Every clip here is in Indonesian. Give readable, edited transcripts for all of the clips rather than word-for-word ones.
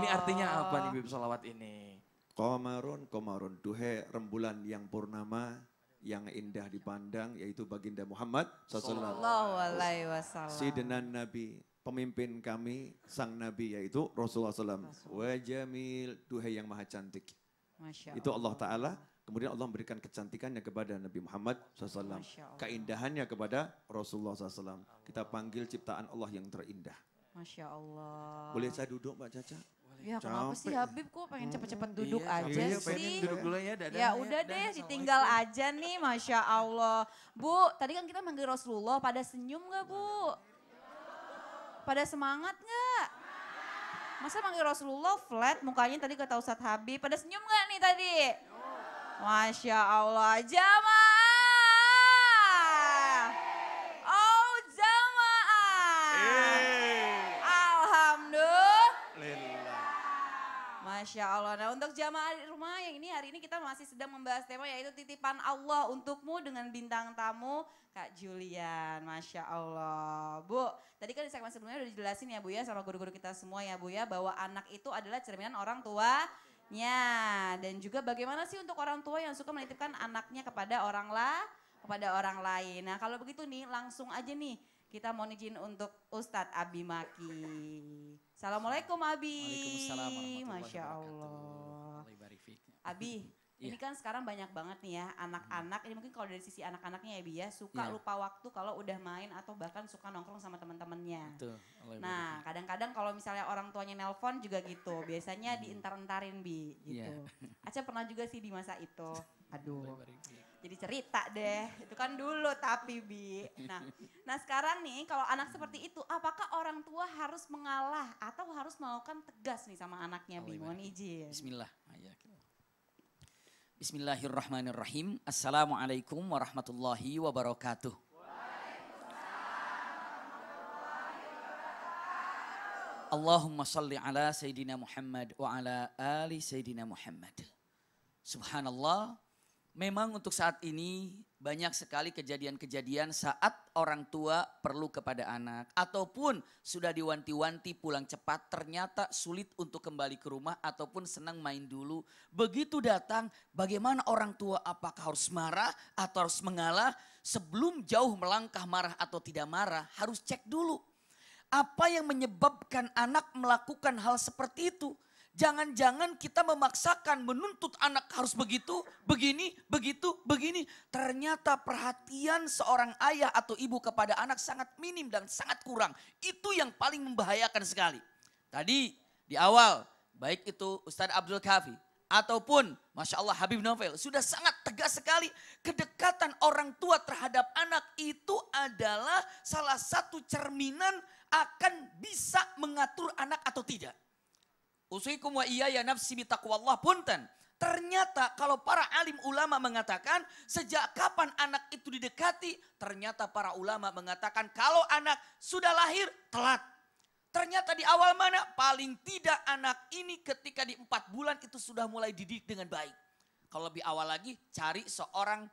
Ini artinya apa nih Bib salawat ini? Qamarun, qamarun, duhai rembulan yang purnama, yang indah dipandang, yaitu baginda Muhammad SAW. Sallallahu alaihi wasallam. Sidna Nabi, pemimpin kami, sang Nabi yaitu Rasulullah SAW. Wa jamil, duhai yang maha cantik. Masya Itu Allah Ta'ala, kemudian Allah memberikan kecantikannya kepada Nabi Muhammad SAW. Keindahannya kepada Rasulullah SAW. Kita panggil ciptaan Allah yang terindah. Masya Allah. Boleh saya duduk Mbak Caca? Ya kenapa sih Capek. Habib kok pengen cepet-cepet duduk Iya, aja iya, sih? pengen duduk dulu ya, dadah. Ya udah deh, ditinggal aja nih, Masya Allah. Bu, tadi kan kita manggil Rasulullah, pada senyum gak Bu? Pada semangat gak? Masa manggil Rasulullah flat mukanya tadi kata Ustadz Habib, pada senyum gak nih tadi? Masya Allah, jamaah. Oh jamaah. Alhamdulillah. Masya Allah. Nah untuk jamaah di rumah yang ini hari ini kita masih sedang membahas tema yaitu titipan Allah untukmu dengan bintang tamu Kak Julian. Masya Allah. Bu, tadi kan di segmen sebelumnya udah dijelasin ya Bu ya sama guru-guru kita semua ya Bu ya bahwa anak itu adalah cerminan orang tuanya. Dan juga bagaimana sih untuk orang tua yang suka menitipkan anaknya kepada orang lain. Nah kalau begitu nih langsung aja nih kita mau izin untuk Ustadz Abi Maki. Assalamualaikum Abi. Waalaikumsalam warahmatullahi Masya wabarakatuh. Allah. Allah barik fiik. Abi, ini Iya. kan sekarang banyak banget nih ya anak-anak, ini mungkin kalau dari sisi anak-anaknya ya Bi ya, suka Iya. lupa waktu kalau udah main atau bahkan suka nongkrong sama teman-temannya. Betul. Allah Nah kadang-kadang kalau misalnya orang tuanya nelpon juga gitu, biasanya dientar-entarin Bi gitu. Iya. Aca pernah juga sih di masa itu, aduh. Allah barik fiik. Jadi cerita deh, itu kan dulu tapi Bi. Nah sekarang nih kalau anak seperti itu, apakah orang tua harus mengalah atau harus melakukan tegas nih sama anaknya Bi? Mohon izin. Bismillah. Ayo, kita. Bismillahirrahmanirrahim. Assalamualaikum warahmatullahi wabarakatuh. Allahumma salli ala Sayyidina Muhammad wa ala ali Sayyidina Muhammad. Subhanallah, memang untuk saat ini banyak sekali kejadian-kejadian saat orang tua perlu kepada anak. Ataupun sudah diwanti-wanti pulang cepat ternyata sulit untuk kembali ke rumah ataupun senang main dulu. Begitu datang bagaimana orang tua apakah harus marah atau harus mengalah. Sebelum jauh melangkah marah atau tidak marah harus cek dulu. Apa yang menyebabkan anak melakukan hal seperti itu? Jangan-jangan kita memaksakan menuntut anak harus begitu, begini, begitu, begini. Ternyata perhatian seorang ayah atau ibu kepada anak sangat minim dan sangat kurang. Itu yang paling membahayakan sekali. Tadi di awal, baik itu Ustadz Abdul Kafi ataupun Masya Allah Habib Novel sudah sangat tegas sekali. Kedekatan orang tua terhadap anak itu adalah salah satu cerminan akan bisa mengatur anak atau tidak. Usikum wa iyaya nafsi bitaqwallah punten. Ternyata kalau para alim ulama mengatakan sejak kapan anak itu didekati, ternyata para ulama mengatakan kalau anak sudah lahir telat. Ternyata di awal mana? Paling tidak anak ini ketika di 4 bulan itu sudah mulai dididik dengan baik. Kalau lebih awal lagi cari seorang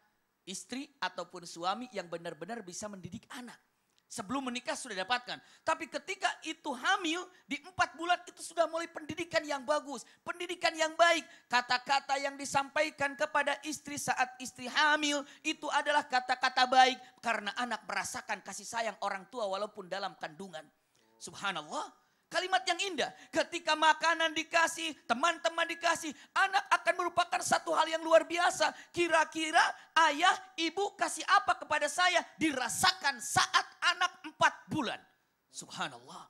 istri ataupun suami yang benar-benar bisa mendidik anak. Sebelum menikah sudah dapatkan. Tapi ketika itu hamil di 4 bulan itu sudah mulai pendidikan yang bagus. Pendidikan yang baik. Kata-kata yang disampaikan kepada istri saat istri hamil itu adalah kata-kata baik. Karena anak merasakan kasih sayang orang tua walaupun dalam kandungan. Subhanallah. Kalimat yang indah. Ketika makanan dikasih, teman-teman dikasih. Anak akan merupakan satu hal yang luar biasa. Kira-kira ayah, ibu kasih apa kepada saya? Dirasakan saat anak 4 bulan. Subhanallah.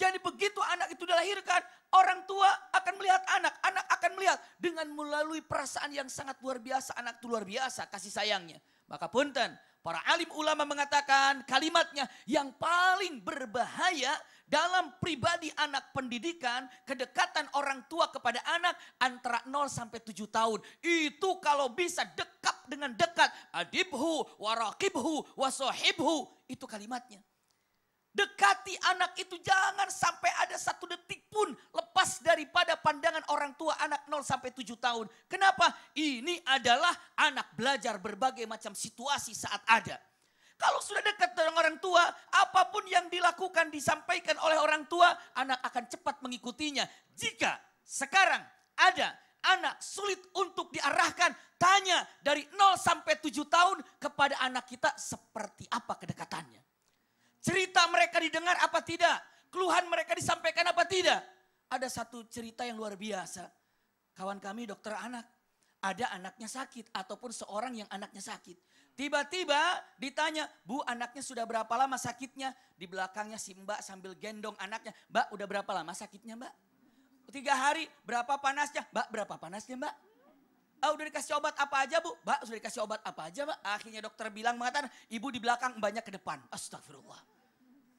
Jadi begitu anak itu dilahirkan, orang tua akan melihat anak. Anak akan melihat dengan melalui perasaan yang sangat luar biasa. Anak itu luar biasa kasih sayangnya. Maka punten, para alim ulama mengatakan kalimatnya yang paling berbahaya dalam pribadi anak pendidikan, kedekatan orang tua kepada anak antara 0 sampai 7 tahun. Itu kalau bisa dekat dengan dekat. Adibhu, warakibhu, wasohibhu. Itu kalimatnya. Dekati anak itu jangan sampai ada 1 detik pun lepas daripada pandangan orang tua anak 0 sampai 7 tahun. Kenapa? Ini adalah anak belajar berbagai macam situasi saat ada. Kalau sudah dekat dengan orang tua, apapun yang dilakukan, disampaikan oleh orang tua, anak akan cepat mengikutinya. Jika sekarang ada anak sulit untuk diarahkan, tanya dari 0 sampai 7 tahun kepada anak kita seperti apa kedekatannya. Cerita mereka didengar apa tidak? Keluhan mereka disampaikan apa tidak? Ada satu cerita yang luar biasa. Kawan kami dokter anak, ada anaknya sakit ataupun seorang yang anaknya sakit. Tiba-tiba ditanya, Bu anaknya sudah berapa lama sakitnya? Di belakangnya si mbak sambil gendong anaknya. Mbak udah berapa lama sakitnya mbak? 3 hari, berapa panasnya? Mbak berapa panasnya mbak? Udah dikasih obat apa aja bu? Mbak sudah dikasih obat apa aja mbak? Akhirnya dokter bilang mengatakan, ibu di belakang mbaknya ke depan. Astagfirullah.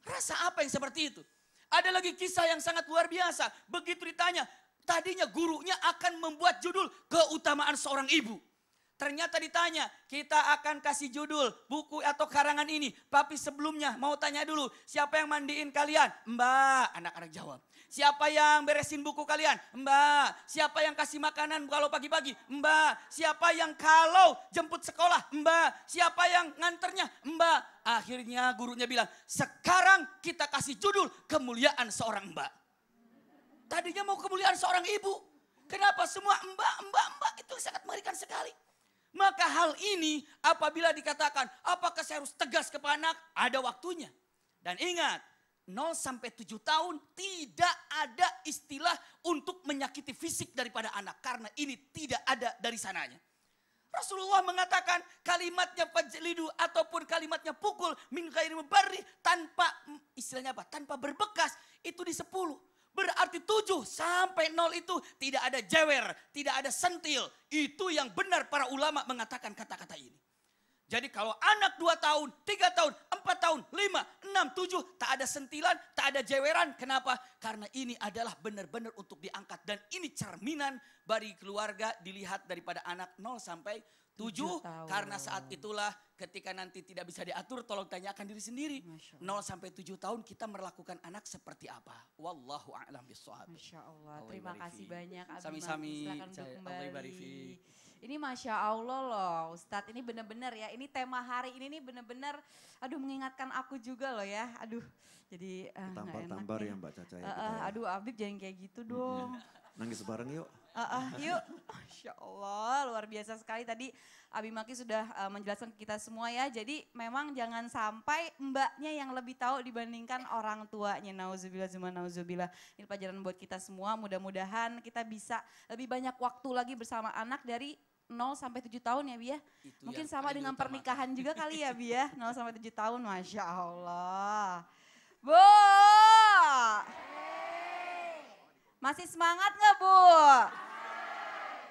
Rasa apa yang seperti itu? Ada lagi kisah yang sangat luar biasa. Begitu ditanya, tadinya gurunya akan membuat judul keutamaan seorang ibu. Ternyata ditanya, kita akan kasih judul buku atau karangan ini. Tapi sebelumnya mau tanya dulu, siapa yang mandiin kalian? Mbak, anak-anak jawab. Siapa yang beresin buku kalian? Mbak. Siapa yang kasih makanan kalau pagi-pagi? Mbak. Siapa yang kalau jemput sekolah? Mbak. Siapa yang nganternya? Mbak. Akhirnya gurunya bilang, sekarang kita kasih judul kemuliaan seorang mbak. Tadinya mau kemuliaan seorang ibu. Kenapa semua mbak itu sangat mengerikan sekali. Maka hal ini apabila dikatakan apakah saya harus tegas kepada anak, ada waktunya. Dan ingat 0 sampai 7 tahun tidak ada istilah untuk menyakiti fisik daripada anak. Karena ini tidak ada dari sananya. Rasulullah mengatakan kalimatnya fajlidu ataupun kalimatnya pukul min ghairi mubarrih tanpa istilahnya apa? Tanpa berbekas itu di 10. Berarti 7 sampai 0 itu tidak ada jewer, tidak ada sentil. Itu yang benar para ulama mengatakan kata-kata ini. Jadi kalau anak 2 tahun, 3 tahun, 4 tahun, 5, 6, 7 tak ada sentilan, tak ada jeweran. Kenapa? Karena ini adalah benar-benar untuk diangkat. Dan ini cerminan bagi keluarga dilihat daripada anak 0 sampai 7 karena saat itulah ketika nanti tidak bisa diatur tolong tanyakan diri sendiri. 0 sampai 7 tahun kita melakukan anak seperti apa? Wallahu a'lam bishawab. Masya Allah, terima kasih banyak Abi Sami-sami. Silakan untuk kembali. Ini Masya Allah loh Ustadz, ini benar-benar ya, ini tema hari ini nih benar-benar aduh mengingatkan aku juga loh ya. Aduh jadi tampar-tampar ya Mbak Caca ya. Aduh Habib jangan kayak gitu dong. Nangis bareng yuk. Yuk, Masya Allah luar biasa sekali tadi Abi Maki sudah menjelaskan ke kita semua ya. Jadi memang jangan sampai mbaknya yang lebih tahu dibandingkan orang tuanya. Nauzubillah zuma nauzubillah. Ini pelajaran buat kita semua. Mudah-mudahan kita bisa lebih banyak waktu lagi bersama anak dari 0 sampai 7 tahun ya Bi ya. Mungkin sama dengan pernikahan juga kali ya Bi ya. 0 sampai 7 tahun Masya Allah. Bu! Masih semangat gak Bu?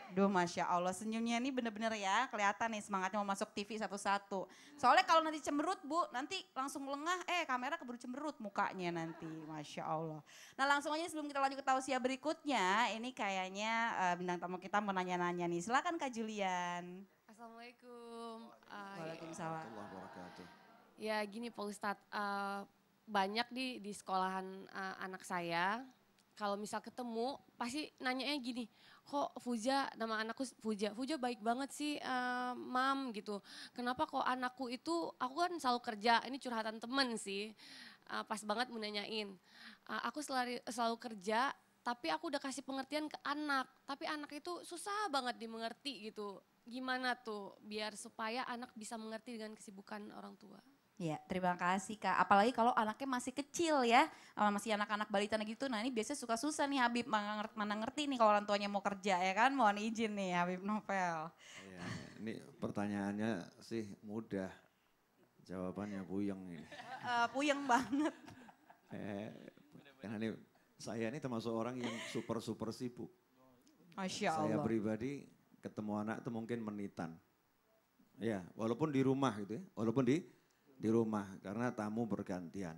Duh Masya Allah senyumnya ini bener-bener ya kelihatan nih semangatnya mau masuk TV satu-satu. Soalnya kalau nanti cemberut Bu nanti langsung lengah kamera keburu cemberut mukanya nanti Masya Allah. Nah langsung aja sebelum kita lanjut ke tausiah berikutnya ini kayaknya bintang tamu kita mau nanya-nanya nih. Silakan Kak Julian. Assalamualaikum. Waalaikumsalam. Ya gini Pak Ustadz, banyak di sekolahan anak saya. Kalau misal ketemu pasti nanyanya gini, kok Fuja, nama anakku Fuja baik banget sih mam gitu. Kenapa kok anakku itu, aku kan selalu kerja, ini curhatan temen sih. Pas banget mau nanyain, aku selalu kerja tapi aku udah kasih pengertian ke anak. Tapi anak itu susah banget dimengerti gitu. Gimana tuh biar supaya anak bisa mengerti dengan kesibukan orang tua? Ya, terima kasih Kak. Apalagi kalau anaknya masih kecil ya, masih anak-anak balita gitu. Nah ini biasanya suka susah nih Habib, mana ngerti nih kalau orang tuanya mau kerja ya kan. Mohon izin nih Habib Novel. Ya, ini pertanyaannya sih mudah, jawabannya puyeng ini. Puyeng banget. Karena saya ini termasuk orang yang super sibuk. Masya Allah. Saya pribadi ketemu anak itu mungkin menitan. Ya, walaupun di rumah gitu ya, walaupun di rumah karena tamu bergantian.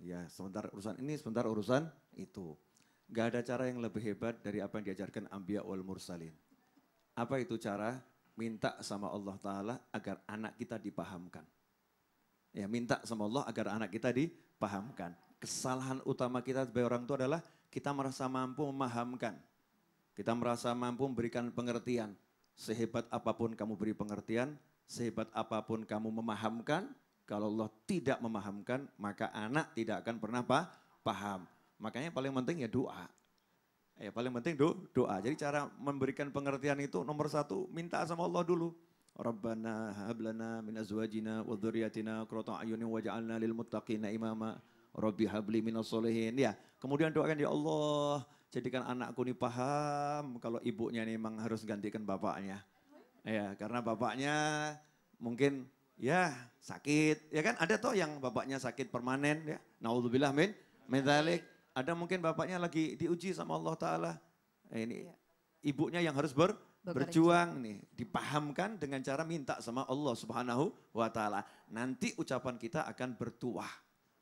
Ya sebentar urusan ini, sebentar urusan itu. Gak ada cara yang lebih hebat dari apa yang diajarkan Anbiya wal Mursalin. Apa itu cara? Minta sama Allah Ta'ala agar anak kita dipahamkan. Ya minta sama Allah agar anak kita dipahamkan. Kesalahan utama kita sebagai orang tua adalah kita merasa mampu memahamkan. Kita merasa mampu memberikan pengertian. Sehebat apapun kamu beri pengertian, sehebat apapun kamu memahamkan, Kalau Allah tidak memahamkan, maka anak tidak akan pernah paham. Makanya paling penting ya doa. Ya paling penting doa. Jadi cara memberikan pengertian itu nomor satu, minta sama Allah dulu. Rabbana hablana min azwajina wa dzurriyyatina qurrata a'yunin waj'alna lil muttaqina imama. Rabbi habli minas solihin. Ya, kemudian doakan ya Allah, jadikan anakku ini paham kalau ibunya ini memang harus gantikan bapaknya. Ya, karena bapaknya mungkin ya sakit, ya kan ada toh yang bapaknya sakit permanen ya. Naudzubillah min dzalik. Ada mungkin bapaknya lagi diuji sama Allah Ta'ala. Ini ibunya yang harus berjuang nih. Dipahamkan dengan cara minta sama Allah Subhanahu wa Ta'ala. Nanti ucapan kita akan bertuah.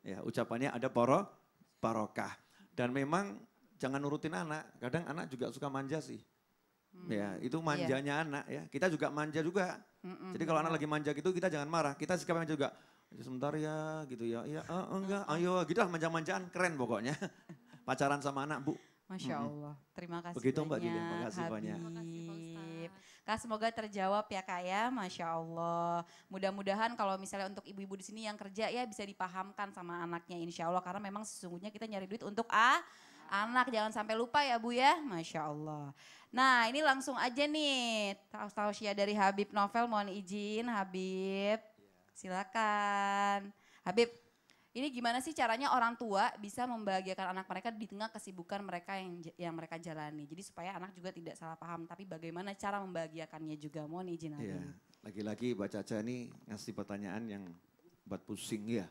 Ya, ucapannya ada barokah. Dan memang jangan nurutin anak. Kadang anak juga suka manja sih. Ya, itu manjanya anak ya. Kita juga manja juga. Jadi kalau anak lagi manja gitu kita jangan marah. Kita sikap manja juga. Sebentar ya gitu ya. Ya enggak, ayo gitu lah manja-manjaan keren pokoknya. Pacaran sama anak, Bu. Masya Allah. Terima kasih Begitu banyak. Mbak Julia, makasih banyak. Habib. Kak semoga terjawab ya Kak ya, Masya Allah. Mudah-mudahan kalau misalnya untuk ibu-ibu di sini yang kerja ya bisa dipahamkan sama anaknya Insya Allah. Karena memang sesungguhnya kita nyari duit untuk anak, jangan sampai lupa ya Bu ya, Masya Allah. Nah ini langsung aja nih, tausiah dari Habib Novel, mohon izin Habib. Silakan. Habib, ini gimana sih caranya orang tua bisa membahagiakan anak mereka di tengah kesibukan mereka yang mereka jalani. Jadi supaya anak juga tidak salah paham, tapi bagaimana cara membahagiakannya juga, mohon izin Habib. Iya, lagi-lagi Mbak Caca ini ngasih pertanyaan yang buat pusing ya.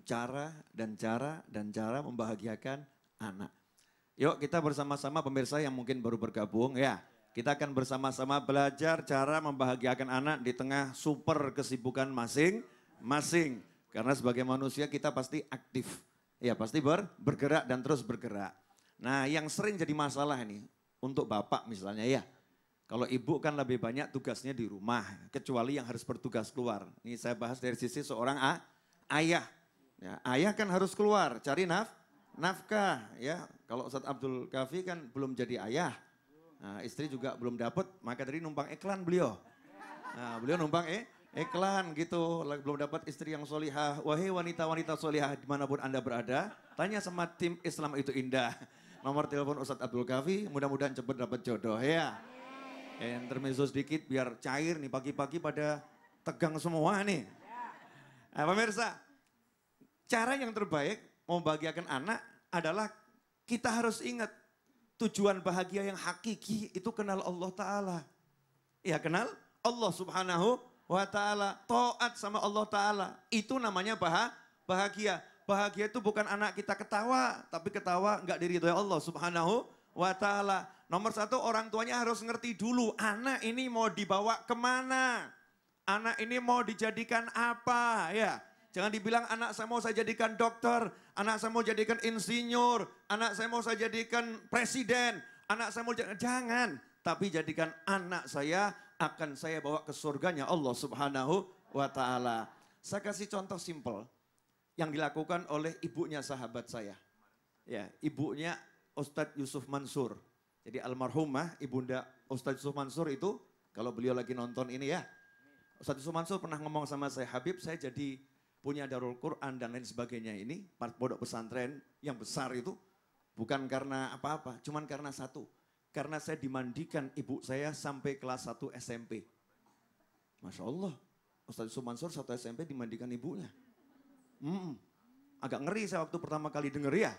Cara membahagiakan anak. Yuk kita bersama-sama pemirsa yang mungkin baru bergabung ya. Kita akan bersama-sama belajar cara membahagiakan anak di tengah super kesibukan masing-masing. Karena sebagai manusia kita pasti aktif. Ya pasti bergerak dan terus bergerak. Nah yang sering jadi masalah ini untuk bapak misalnya ya. Kalau ibu kan lebih banyak tugasnya di rumah. Kecuali yang harus bertugas keluar. Ini saya bahas dari sisi seorang ayah. Ya, ayah kan harus keluar cari nafkah ya. Kalau Ustadz Abdul Kafi kan belum jadi ayah. Nah, istri juga belum dapat, maka tadi numpang iklan beliau. Nah, beliau numpang iklan gitu, belum dapat istri yang solihah. Wahai wanita-wanita solihah dimanapun Anda berada, tanya sama tim Islam itu indah. Nomor telepon Ustadz Abdul Kafi, mudah-mudahan cepat dapat jodoh ya. Intermezzo sedikit biar cair nih, pagi-pagi pada tegang semua nih. Nah, pemirsa, cara yang terbaik membahagiakan anak adalah kita harus ingat tujuan bahagia yang hakiki itu kenal Allah Ta'ala. Ya kenal Allah Subhanahu wa Ta'ala. Taat sama Allah Ta'ala. Itu namanya bahagia. Bahagia itu bukan anak kita ketawa. Tapi ketawa enggak diridhoi Allah Subhanahu wa Ta'ala. Nomor satu orang tuanya harus ngerti dulu. Anak ini mau dibawa kemana. Anak ini mau dijadikan apa ya. Jangan dibilang anak saya mau saya jadikan dokter, anak saya mau jadikan insinyur, anak saya mau saya jadikan presiden, anak saya mau jangan. Tapi jadikan anak saya akan saya bawa ke surganya Allah Subhanahu wa Ta'ala. Saya kasih contoh simpel yang dilakukan oleh ibunya sahabat saya. Ya, ibunya Ustadz Yusuf Mansur. Jadi almarhumah ibunda Ustadz Yusuf Mansur itu, kalau beliau lagi nonton ini ya. Ustadz Yusuf Mansur pernah ngomong sama saya, Habib saya jadi punya Darul Quran dan lain sebagainya ini, pondok pesantren yang besar itu, bukan karena apa-apa, cuman karena satu. Karena saya dimandikan ibu saya sampai kelas 1 SMP. Masya Allah, Ustadz Yusuf Mansur 1 SMP dimandikan ibunya. Agak ngeri saya waktu pertama kali denger ya.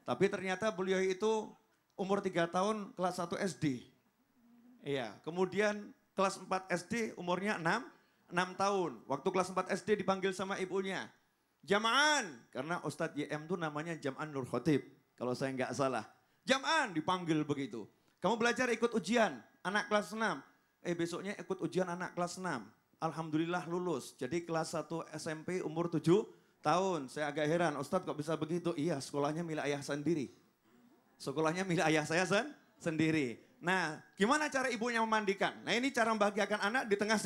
Tapi ternyata beliau itu umur 3 tahun kelas 1 SD. Iya, kemudian kelas 4 SD umurnya 6 tahun. Waktu kelas 4 SD dipanggil sama ibunya. Jam'an, karena Ustadz YM itu namanya Jam'an Nur Khotib. Kalau saya nggak salah. Jam'an dipanggil begitu. Kamu belajar ikut ujian, anak kelas 6. Besoknya ikut ujian anak kelas 6. Alhamdulillah lulus. Jadi kelas 1 SMP umur 7 tahun. Saya agak heran, Ustadz kok bisa begitu? Iya, sekolahnya milik ayah sendiri. Sekolahnya milik ayah saya sendiri. Nah, gimana cara ibunya memandikan? Nah ini cara membahagiakan anak di tengah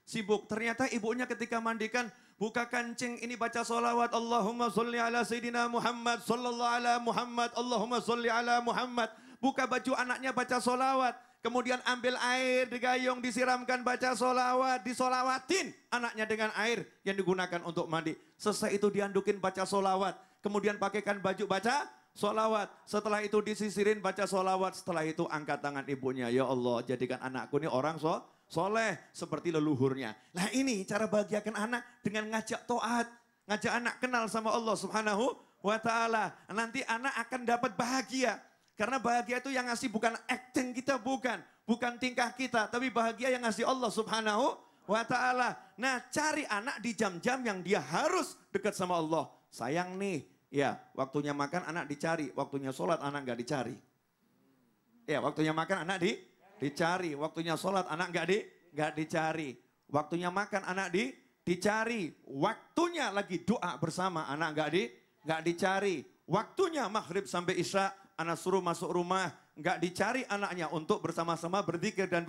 sibuk. Ternyata ibunya ketika mandikan, buka kancing ini baca sholawat. Allahumma sholli ala Sayyidina Muhammad, sallallahu ala Muhammad, Allahumma sholli ala Muhammad. Buka baju anaknya baca sholawat. Kemudian ambil air, digayung, disiramkan, baca solawat, disolawatin anaknya dengan air yang digunakan untuk mandi. Selesai itu diandukin baca solawat. Kemudian pakaikan baju baca solawat. Setelah itu disisirin baca solawat. Setelah itu angkat tangan ibunya. Ya Allah, jadikan anakku ini orang soleh seperti leluhurnya. Nah ini cara bahagiakan anak dengan ngajak taat. Ngajak anak kenal sama Allah Subhanahu wa ta'ala. Nanti anak akan dapat bahagia. Karena bahagia itu yang ngasih bukan acting kita, bukan tingkah kita, tapi bahagia yang ngasih Allah Subhanahu wa ta'ala. Nah, cari anak di jam-jam yang dia harus dekat sama Allah. Sayang nih, ya, waktunya makan anak dicari, waktunya sholat anak nggak dicari. Ya, waktunya makan anak dicari, waktunya sholat anak nggak dicari. Waktunya makan anak dicari, waktunya lagi doa bersama anak nggak dicari. Waktunya maghrib sampai isya anak suruh masuk rumah, nggak dicari anaknya untuk bersama-sama berzikir dan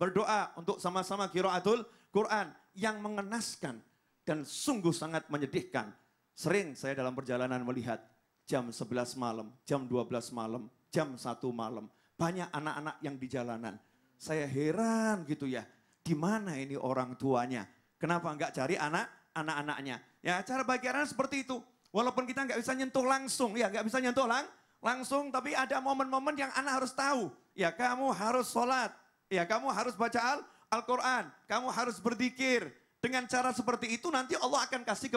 berdoa, untuk sama-sama qiraatul Quran yang mengenaskan dan sungguh sangat menyedihkan. Sering saya dalam perjalanan melihat jam 11 malam, jam 12 malam, jam 1 malam, banyak anak-anak yang di jalanan. Saya heran gitu ya, di mana ini orang tuanya? Kenapa nggak cari anak-anaknya? Ya cara bagian seperti itu. Walaupun kita nggak bisa nyentuh langsung, ya nggak bisa nyentuh langsung, tapi ada momen-momen yang anak harus tahu. Ya kamu harus sholat, ya kamu harus baca Al-Quran, kamu harus berzikir. Dengan cara seperti itu nanti Allah akan kasih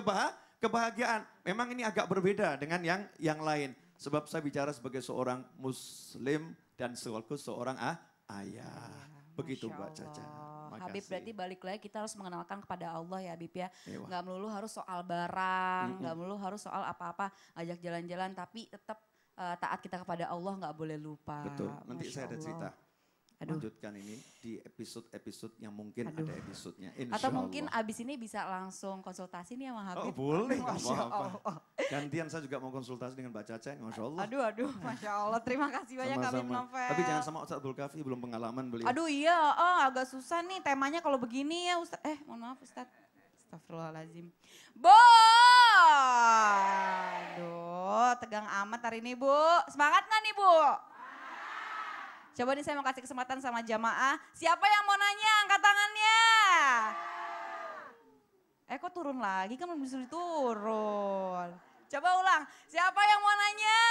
kebahagiaan. Memang ini agak berbeda dengan yang lain. Sebab saya bicara sebagai seorang muslim dan sekaligus seorang ayah. Begitu Mbak Caca. Habib berarti balik lagi kita harus mengenalkan kepada Allah ya Habib ya. Ewa. Nggak melulu harus soal barang, nggak melulu harus soal apa-apa, ajak jalan-jalan, tapi tetap taat kita kepada Allah nggak boleh lupa. Betul, nanti Masya saya ada Allah. cerita. Aduh. Lanjutkan ini di episode-episode yang mungkin Aduh. ada episodenya. Insya Atau mungkin Allah. abis ini bisa langsung konsultasi nih sama Habib. Oh boleh, nggak Masya apa-apa. Allah. Gantian saya juga mau konsultasi dengan Mbak Caca, Masya Allah. Aduh, Masya Allah. Terima kasih banyak Habib Sama-sama. Novel. Tapi jangan sama Ustadz Abdul Kafi, belum pengalaman beliau. Aduh iya, agak susah nih temanya kalau begini ya Ustaz. Mohon maaf Ustaz. Astagfirullahaladzim. Aduh, tegang amat hari ini Bu. Semangat gak nih Bu? Coba nih saya mau kasih kesempatan sama jamaah. Siapa yang mau nanya? Angkat tangannya. Kok turun lagi? Kan belum disuruh turun. Coba ulang. Siapa yang mau nanya?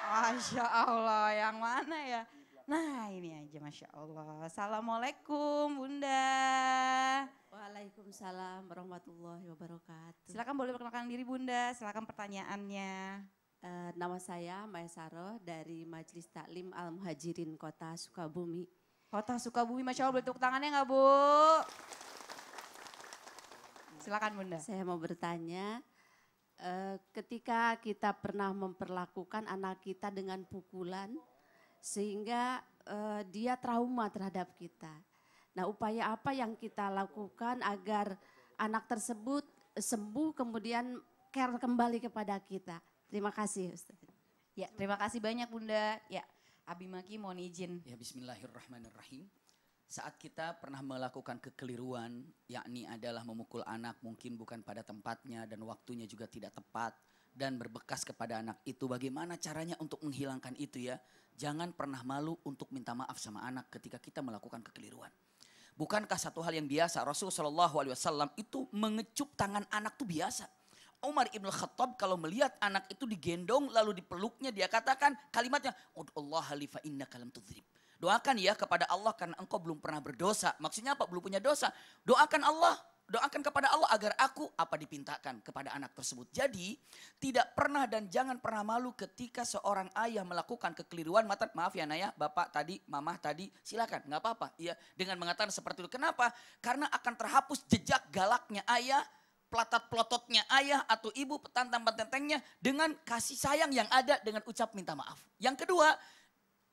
Masya Allah, yang mana ya? Nah ini aja Masya Allah. Assalamualaikum Bunda. Waalaikumsalam warahmatullahi wabarakatuh. Silakan boleh perkenalkan diri Bunda, silakan pertanyaannya. Nama saya Maesaroh dari Majelis Taklim Al-Muhajirin Kota Sukabumi. Kota Sukabumi, Masya Allah, boleh tepuk tangannya nggak Bu? Silakan Bunda. Saya mau bertanya, ketika kita pernah memperlakukan anak kita dengan pukulan sehingga dia trauma terhadap kita. Nah, upaya apa yang kita lakukan agar anak tersebut sembuh kemudian care kembali kepada kita? Terima kasih Ustaz. Ya, terima kasih banyak Bunda. Ya, Abi Maki mohon izin. Ya bismillahirrahmanirrahim. Saat kita pernah melakukan kekeliruan, yakni adalah memukul anak mungkin bukan pada tempatnya dan waktunya juga tidak tepat dan berbekas kepada anak itu, bagaimana caranya untuk menghilangkan itu ya? Jangan pernah malu untuk minta maaf sama anak ketika kita melakukan kekeliruan. Bukankah satu hal yang biasa, Rasulullah SAW itu mengecup tangan anak itu biasa. Umar ibn Khattab kalau melihat anak itu digendong lalu dipeluknya, dia katakan kalimatnya, Ud'ullaha li fa innaka lam tudhrib. Doakan ya kepada Allah karena engkau belum pernah berdosa. Maksudnya apa? Belum punya dosa. Doakan Allah, doakan kepada Allah agar aku apa dipintakan kepada anak tersebut. Jadi tidak pernah dan jangan pernah malu ketika seorang ayah melakukan kekeliruan. Maaf ya Naya, bapak tadi, mamah tadi, silakan nggak apa-apa. Ya, dengan mengatakan seperti itu. Kenapa? Karena akan terhapus jejak galaknya ayah, pelatat-pelototnya ayah atau ibu, petantang-petentengnya dengan kasih sayang yang ada dengan ucap minta maaf. Yang kedua,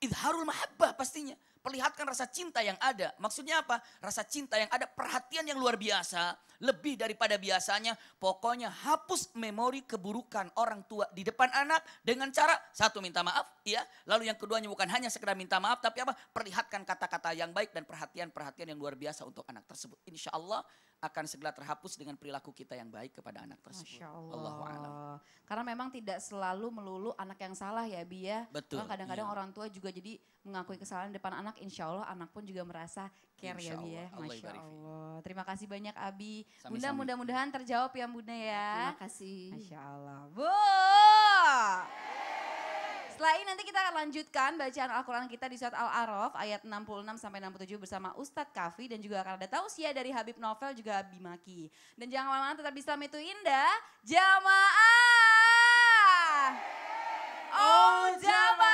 idharul mahabbah pastinya. Perlihatkan rasa cinta yang ada. Maksudnya apa? Rasa cinta yang ada, perhatian yang luar biasa. Lebih daripada biasanya. Pokoknya hapus memori keburukan orang tua di depan anak. Dengan cara, satu minta maaf. Ya. Lalu yang keduanya bukan hanya sekedar minta maaf. Tapi apa? Perlihatkan kata-kata yang baik dan perhatian-perhatian yang luar biasa untuk anak tersebut. Insya Allah akan segera terhapus dengan perilaku kita yang baik kepada anak tersebut. Masya Allah. Allahu a'lam. Karena memang tidak selalu melulu anak yang salah ya Bi ya. Betul, Kadang-kadang iya. orang tua juga jadi mengakui kesalahan depan anak anak, insya Allah anak pun juga merasa care ya Abi ya. Insya Allah, Masya Allah Allah. Terima kasih banyak Abi. Sami-sami. Bunda mudah-mudahan terjawab ya Bunda ya. Terima kasih. Masya Allah. Bu. Setelah ini nanti kita akan lanjutkan bacaan Al-Quran kita di surat Al-A'raf ayat 66 sampai 67 bersama Ustadz Kafi dan juga akan ada tausiah dari Habib Novel juga Bimaki. Dan jangan kemana-mana, tetap Islam itu indah. Jamaah. Oh jamaah.